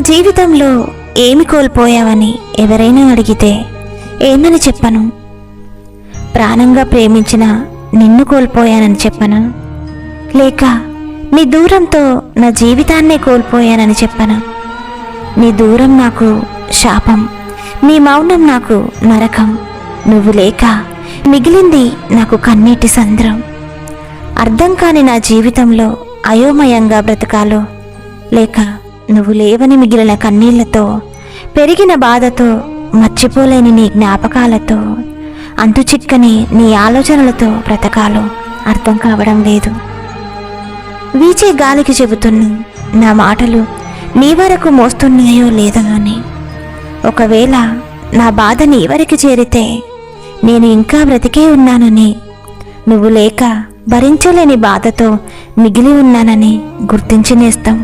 జీవితంలో ఏమి కోల్పోయావని ఎవరైనా అడిగితే ఏమని చెప్పను? ప్రాణంగా ప్రేమించిన నిన్ను కోల్పోయానని చెప్పనా? లేక నీ దూరంతో నా జీవితాన్నే కోల్పోయానని చెప్పనా? నీ దూరం నాకు శాపం, నీ మౌనం నాకు నరకం. నువ్వు లేక మిగిలింది నాకు కన్నీటి సంద్రం. అర్థం కాని నా జీవితంలో అయోమయంగా బ్రతకాలో, లేక నువ్వు లేవని మిగిలిన కన్నీళ్లతో, పెరిగిన బాధతో, మర్చిపోలేని నీ జ్ఞాపకాలతో, అంతుచిక్కని నీ ఆలోచనలతో బ్రతకాలో అర్థం కావడం లేదు. వీచే గాలికి చెబుతున్నా నా మాటలు నీ వరకు మోస్తున్నాయో లేదో అని. ఒకవేళ నా బాధ నీ వరకు చేరితే నేను ఇంకా బ్రతికే ఉన్నానని, నువ్వు లేక భరించలేని బాధతో మిగిలి ఉన్నానని గుర్తించి నేస్తాం.